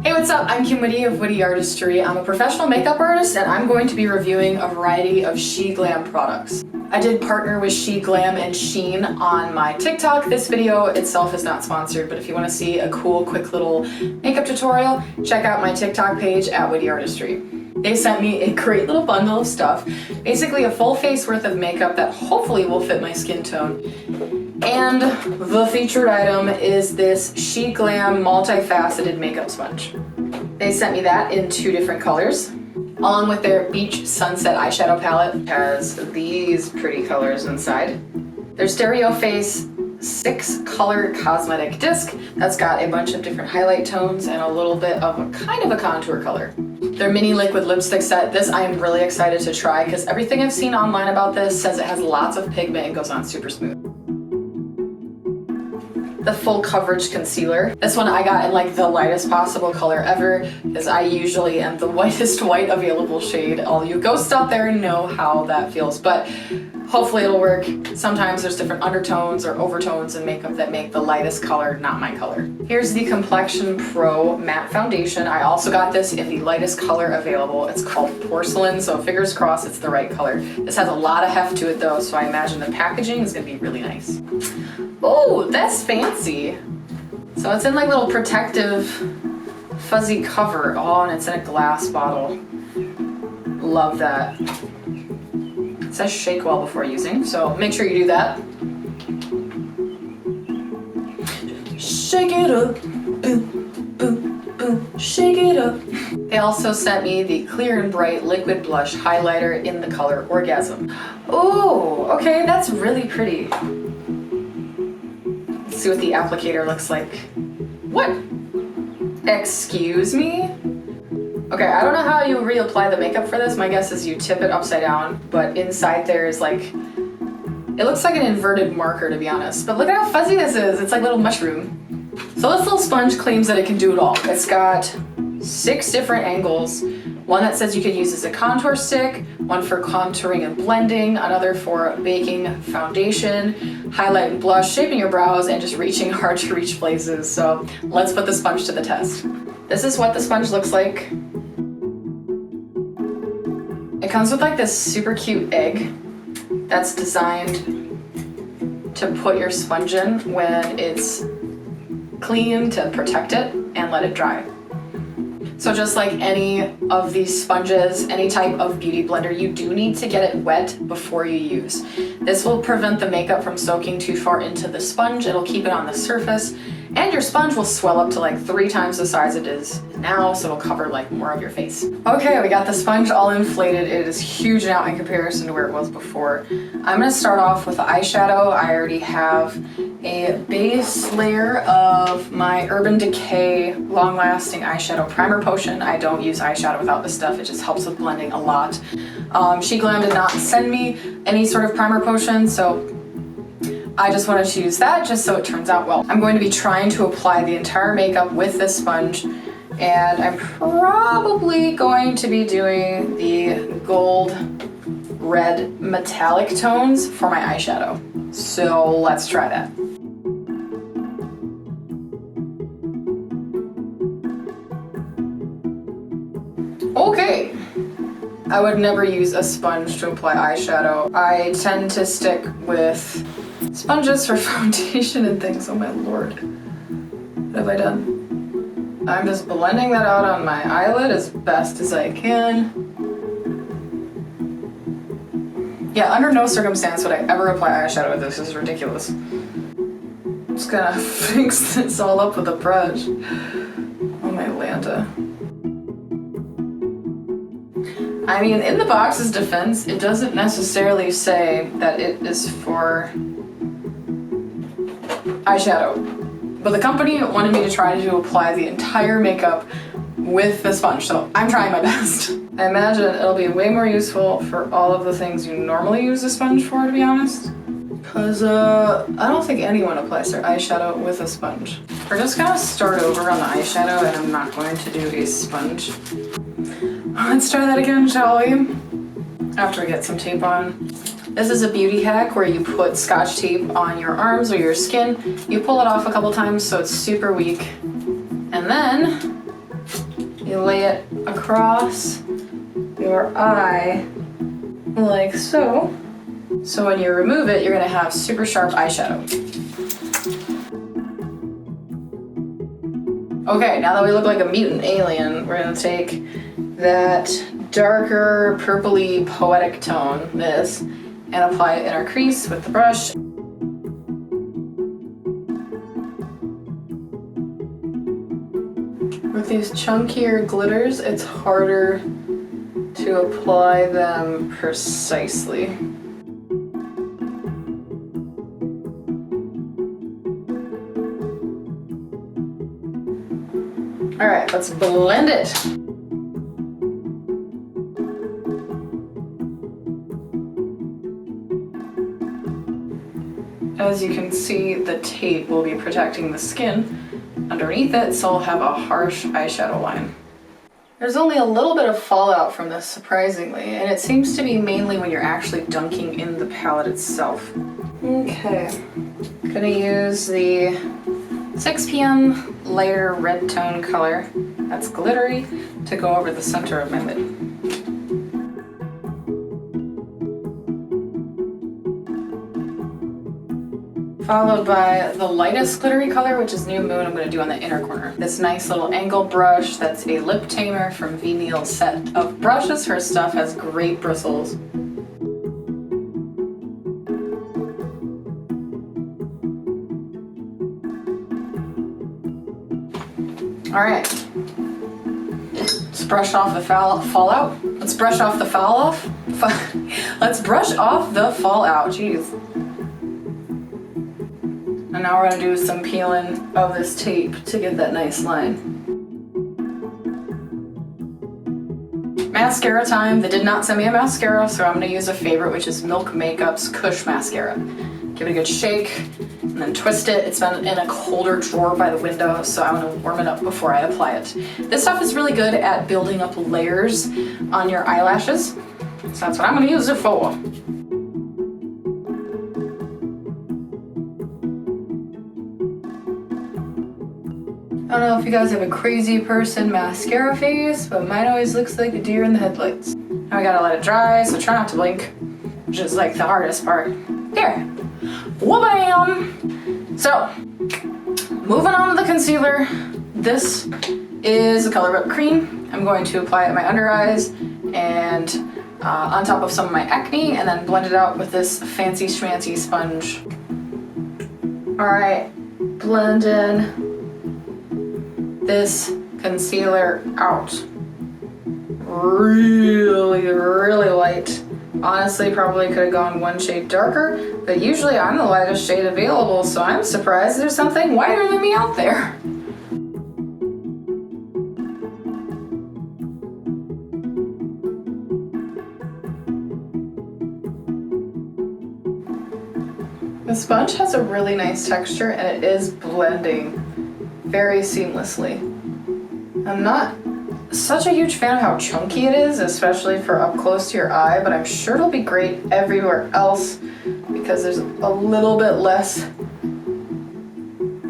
Hey, what's up? I'm Witte of WitteArtistry. I'm a professional makeup artist and I'm going to be reviewing a variety of Sheglam products. I did partner with Sheglam and Shein on my TikTok. This video itself is not sponsored, but if you want to see a cool, quick little makeup tutorial, check out my TikTok page at WitteArtistry. They sent me a great little bundle of stuff, basically a full face worth of makeup that hopefully will fit my skin tone. And the featured item is this Sheglam multi-faceted makeup sponge. They sent me that in 2 different colors, along with their Beach Sunset eyeshadow palette. It has these pretty colors inside. Their Stereo Face 6-color cosmetic disc that's got a bunch of different highlight tones and a little bit of a kind of a contour color. Their mini liquid lipstick set, this I am really excited to try because everything I've seen online about this says it has lots of pigment and goes on super smooth. The full coverage concealer. This one I got in like the lightest possible color ever because I usually am the whitest white available shade. All you ghosts out there know how that feels, but hopefully it'll work. Sometimes there's different undertones or overtones in makeup that make the lightest color not my color. Here's the Complexion Pro Matte Foundation. I also got this in the lightest color available. It's called Porcelain, so fingers crossed it's the right color. This has a lot of heft to it though, so I imagine the packaging is gonna be really nice. Oh, that's fancy. So it's in like little protective fuzzy cover. Oh, and it's in a glass bottle. Love that. It says shake well before using, so make sure you do that. Shake it up, boom, boom, boom, shake it up. They also sent me the Clear and Bright Liquid Blush Highlighter in the color Orgasm. Oh, okay, that's really pretty. Let's see what the applicator looks like. What? Excuse me? Okay, I don't know how you reapply the makeup for this. My guess is you tip it upside down, but inside there is like, it looks like an inverted marker to be honest, but look at how fuzzy this is. It's like a little mushroom. So this little sponge claims that it can do it all. It's got 6 different angles. One that says you could use as a contour stick, one for contouring and blending, another for baking foundation, highlight and blush, shaping your brows, and just reaching hard to reach places. So let's put the sponge to the test. This is what the sponge looks like. It comes with like this super cute egg that's designed to put your sponge in when it's clean to protect it and let it dry. So just like any of these sponges, any type of beauty blender, you do need to get it wet before you use. This will prevent the makeup from soaking too far into the sponge. It'll keep it on the surface, and your sponge will swell up to like 3 times the size it is now, so it'll cover like more of your face. Okay, we got the sponge all inflated. It is huge now in comparison to where it was before. I'm gonna start off with the eyeshadow. I already have a base layer of my Urban Decay Long Lasting Eyeshadow Primer Potion. I don't use eyeshadow without this stuff. It just helps with blending a lot. Sheglam did not send me any sort of primer potion, so I just wanted to use that just so it turns out well. I'm going to be trying to apply the entire makeup with this sponge, and I'm probably going to be doing the gold red metallic tones for my eyeshadow. So let's try that. Okay, I would never use a sponge to apply eyeshadow. I tend to stick with sponges for foundation and things. Oh my lord, what have I done? I'm just blending that out on my eyelid as best as I can. Yeah, under no circumstance would I ever apply eyeshadow with this. This is ridiculous. I'm just gonna fix this all up with a brush. Oh my Lanta. I mean, in the box's defense, it doesn't necessarily say that it is for eyeshadow, but the company wanted me to try to apply the entire makeup with the sponge, so I'm trying my best. I imagine it'll be way more useful for all of the things you normally use a sponge for, to be honest, because I don't think anyone applies their eyeshadow with a sponge. We're just gonna start over on the eyeshadow, and I'm not going to do a sponge. Let's try that again, shall we? After we get some tape on. This is a beauty hack where you put Scotch tape on your arms or your skin. You pull it off a couple times so it's super weak. And then You lay it across your eye like so. So when you remove it, you're gonna have super sharp eyeshadow. Okay, now that we look like a mutant alien, we're gonna take that darker purpley poetic tone, this, and apply it in our crease with the brush. With these chunkier glitters, it's harder to apply them precisely. All right, let's blend it. As you can see, the tape will be protecting the skin underneath it, so I'll have a harsh eyeshadow line. There's only a little bit of fallout from this, surprisingly, and it seems to be mainly when you're actually dunking in the palette itself. Okay, gonna use the 6 p.m. lighter red tone color that's glittery to go over the center of my lid. Followed by the lightest glittery color, which is New Moon, I'm going to do on the inner corner. This nice little angle brush that's a lip tamer from V. Neal's set of brushes. Her stuff has great bristles. All right, let's brush off the fallout. Let's brush off the Let's brush off the fallout, jeez. And now we're gonna do some peeling of this tape to get that nice line. Mascara time. They did not send me a mascara, so I'm gonna use a favorite, which is Milk Makeup's Kush Mascara. Give it a good shake, and then twist it. It's been in a colder drawer by the window, so I wanna warm it up before I apply it. This stuff is really good at building up layers on your eyelashes, so that's what I'm gonna use it for. I don't know if you guys have a crazy person mascara face, but mine always looks like a deer in the headlights. Now we gotta let it dry, so try not to blink, which is like the hardest part. There. Wha-bam! So, moving on to the concealer. This is the color Whipped Cream. I'm going to apply it in my under eyes and on top of some of my acne, and then blend it out with this fancy schmancy sponge. All right, blend in this concealer out. Really, really light. Honestly, probably could have gone one shade darker, but usually I'm the lightest shade available, so I'm surprised there's something whiter than me out there. The sponge has a really nice texture and it is blending very seamlessly. I'm not such a huge fan of how chunky it is, especially for up close to your eye, but I'm sure it'll be great everywhere else because there's a little bit less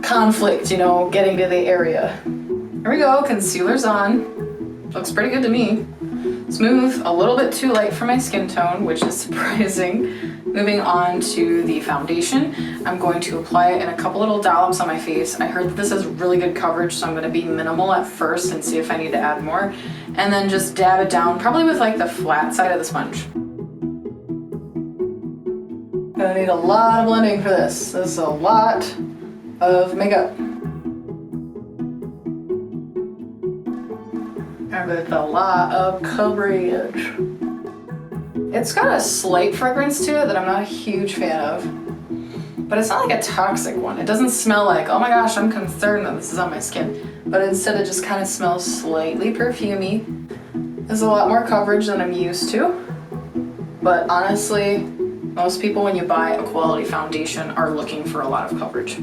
conflict, you know, getting to the area. Here we go, concealer's on. Looks pretty good to me. Smooth, a little bit too light for my skin tone, which is surprising. Moving on to the foundation, I'm going to apply it in a couple little dollops on my face. I heard that this has really good coverage, so I'm going to be minimal at first and see if I need to add more. And then just dab it down, probably with like the flat side of the sponge. Gonna need a lot of blending for this. This is a lot of makeup. And with a lot of coverage. It's got a slight fragrance to it that I'm not a huge fan of, but it's not like a toxic one. It doesn't smell like, oh my gosh, I'm concerned that this is on my skin, but instead it just kind of smells slightly perfumey. There's a lot more coverage than I'm used to, but honestly, most people when you buy a quality foundation are looking for a lot of coverage.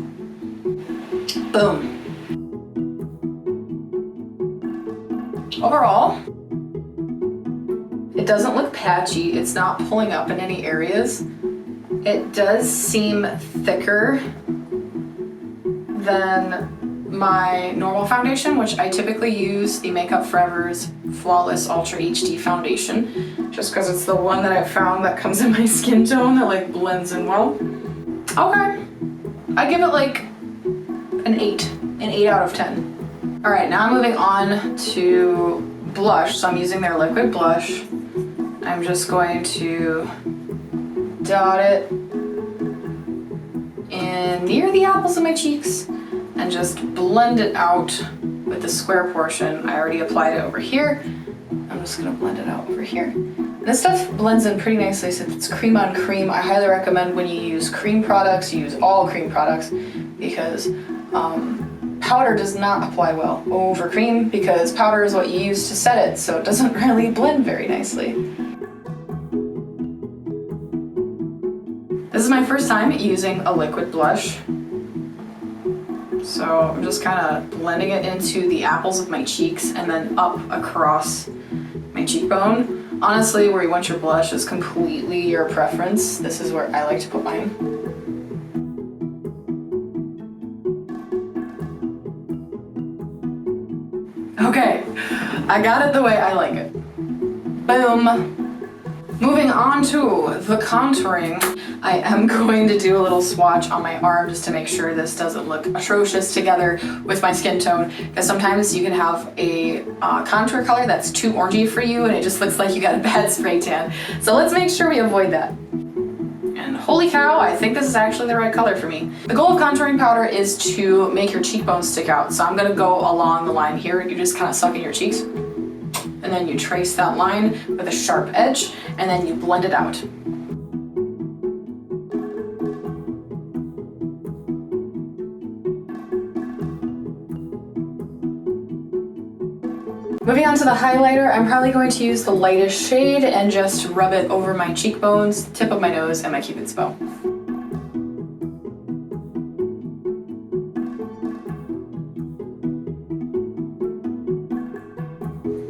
Boom. Overall, it doesn't look patchy, it's not pulling up in any areas. It does seem thicker than my normal foundation, which I typically use the Makeup Forever's Flawless Ultra HD foundation, just because it's the one that I've found that comes in my skin tone that like blends in well. Okay, I give it like an 8 out of 10. All right, now I'm moving on to blush. So I'm using their liquid blush. I'm just going to dot it in near the apples of my cheeks and just blend it out with the square portion. I already applied it over here. I'm just gonna blend it out over here. This stuff blends in pretty nicely since it's cream on cream. I highly recommend when you use cream products, you use all cream products, because powder does not apply well over cream, because powder is what you use to set it, so it doesn't really blend very nicely. This is my first time using a liquid blush, so I'm just kind of blending it into the apples of my cheeks and then up across my cheekbone. Honestly, where you want your blush is completely your preference. This is where I like to put mine. Okay, I got it the way I like it. Boom. Moving on to the contouring, I am going to do a little swatch on my arm just to make sure this doesn't look atrocious together with my skin tone, because sometimes you can have a contour color that's too orangey for you and it just looks like you got a bad spray tan. So let's make sure we avoid that. And holy cow, I think this is actually the right color for me. The goal of contouring powder is to make your cheekbones stick out. So I'm gonna go along the line here. You just kind of suck in your cheeks, and then you trace that line with a sharp edge, and then you blend it out. Moving on to the highlighter, I'm probably going to use the lightest shade and just rub it over my cheekbones, tip of my nose, and my Cupid's bow.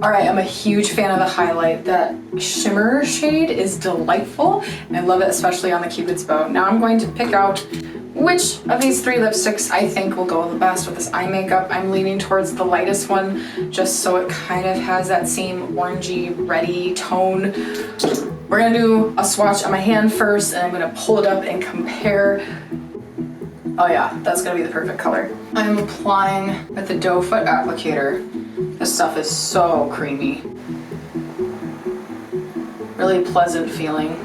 All right, I'm a huge fan of the highlight. That shimmer shade is delightful. I love it, especially on the Cupid's bow. Now I'm going to pick out which of these 3 lipsticks I think will go the best with this eye makeup. I'm leaning towards the lightest one, just so it kind of has that same orangey, reddy tone. We're gonna do a swatch on my hand first, and I'm gonna pull it up and compare. Oh yeah, that's gonna be the perfect color. I'm applying with the doe foot applicator. This stuff is so creamy. Really pleasant feeling.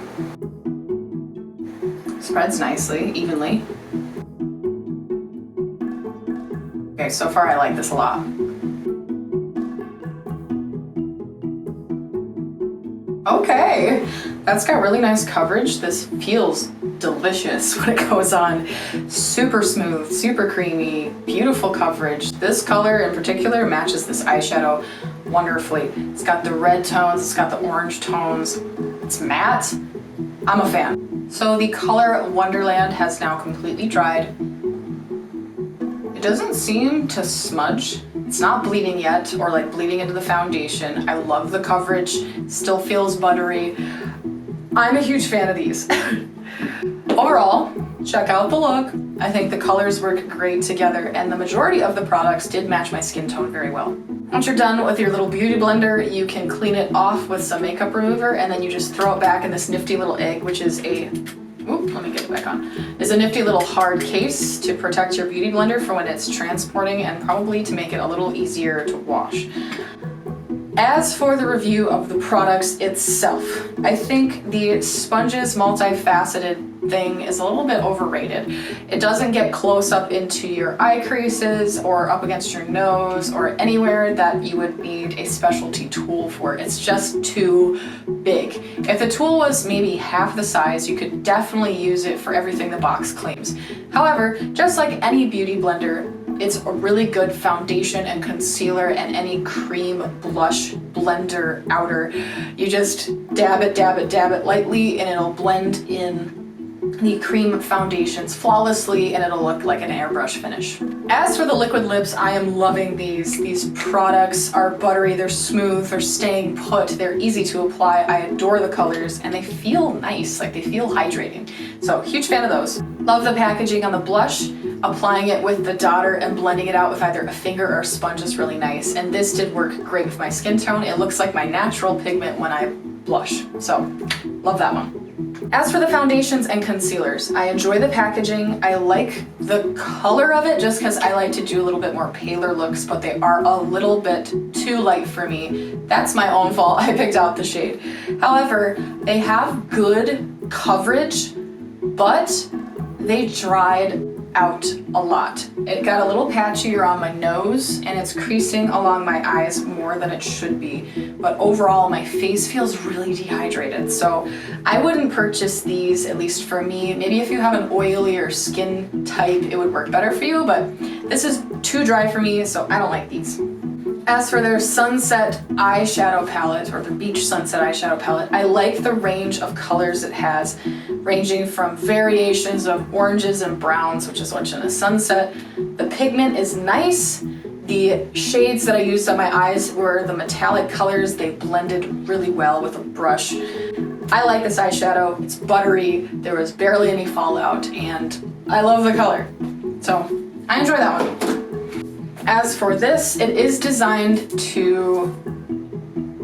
Spreads nicely, evenly. Okay, so far I like this a lot. Okay, that's got really nice coverage. This feels delicious when it goes on. Super smooth, super creamy, beautiful coverage. This color in particular matches this eyeshadow wonderfully. It's got the red tones, it's got the orange tones. It's matte. I'm a fan. So the color Wonderland has now completely dried. It doesn't seem to smudge. It's not bleeding yet, or like bleeding into the foundation. I love the coverage, still feels buttery. I'm a huge fan of these. Overall, check out the look. I think the colors work great together, and the majority of the products did match my skin tone very well. Once you're done with your little beauty blender, you can clean it off with some makeup remover, and then you just throw it back in this nifty little egg, which is a let me get it back on. Is a nifty little hard case to protect your beauty blender for when it's transporting, and probably to make it a little easier to wash. As for the review of the products itself, I think the Sponges multifaceted thing is a little bit overrated. It doesn't get close up into your eye creases or up against your nose or anywhere that you would need a specialty tool for. It's just too big. If the tool was maybe half the size, you could definitely use it for everything the box claims. However, just like any beauty blender, it's a really good foundation and concealer and any cream blush blender outer. You just dab it lightly, and it'll blend in the cream foundations flawlessly, and it'll look like an airbrush finish. As for the liquid lips, I am loving these. These products are buttery, they're smooth, they're staying put, they're easy to apply. I adore the colors, and they feel nice, like they feel hydrating. So huge fan of those. Love the packaging on the blush. applying it with the daughter and blending it out with either a finger or a sponge is really nice. And this did work great with my skin tone. It looks like my natural pigment when I blush. So, love that one. As for the foundations and concealers, I enjoy the packaging. I like the color of it just because I like to do a little bit more paler looks, but they are a little bit too light for me. That's my own fault. I picked out the shade. However, they have good coverage, but they dried out a lot. It got a little patchier on my nose and it's creasing along my eyes more than it should be. But overall, my face feels really dehydrated. So I wouldn't purchase these, at least for me. Maybe if you have an oilier skin type, it would work better for you, but this is too dry for me, so I don't like these. As for their Sunset eyeshadow palette, or the Beach Sunset eyeshadow palette, I like the range of colors it has, ranging from variations of oranges and browns, which is what's in a sunset. The pigment is nice. The shades that I used on my eyes were the metallic colors. They blended really well with a brush. I like this eyeshadow. It's buttery. There was barely any fallout, and I love the color. So I enjoy that one. As for this, it is designed to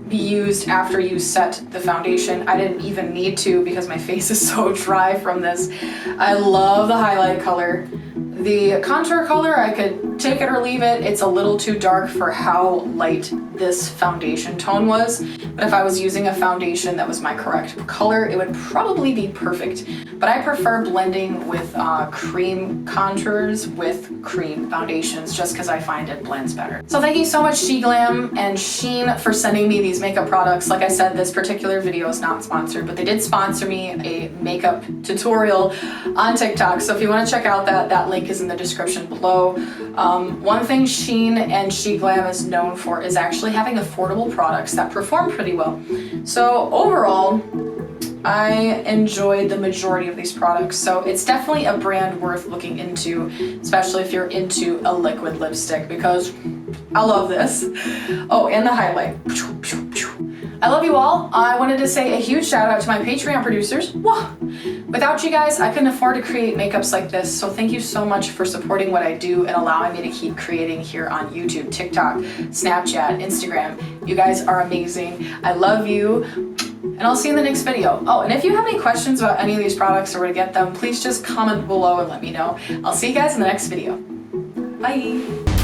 be used after you set the foundation. I didn't even need to because my face is so dry from this. I love the highlight color. The contour color, I could take it or leave it. It's a little too dark for how light this foundation tone was. But if I was using a foundation that was my correct color, it would probably be perfect. But I prefer blending with cream contours with cream foundations just because I find it blends better. So thank you so much Sheglam and Shein for sending me these makeup products. Like I said, this particular video is not sponsored, but they did sponsor me a makeup tutorial on TikTok. So if you want to check out that link is in the description below. One thing Shein and Sheglam is known for is actually having affordable products that perform pretty well. So overall, I enjoyed the majority of these products, so it's definitely a brand worth looking into, especially if you're into a liquid lipstick, because I love this. Oh, and the highlight. I love you all. I wanted to say a huge shout out to my Patreon producers. Whoa. Without you guys, I couldn't afford to create makeups like this, so thank you so much for supporting what I do and allowing me to keep creating here on YouTube, TikTok, Snapchat, Instagram. You guys are amazing. I love you. And I'll see you in the next video. Oh, and if you have any questions about any of these products or where to get them, please just comment below and let me know. I'll see you guys in the next video. Bye.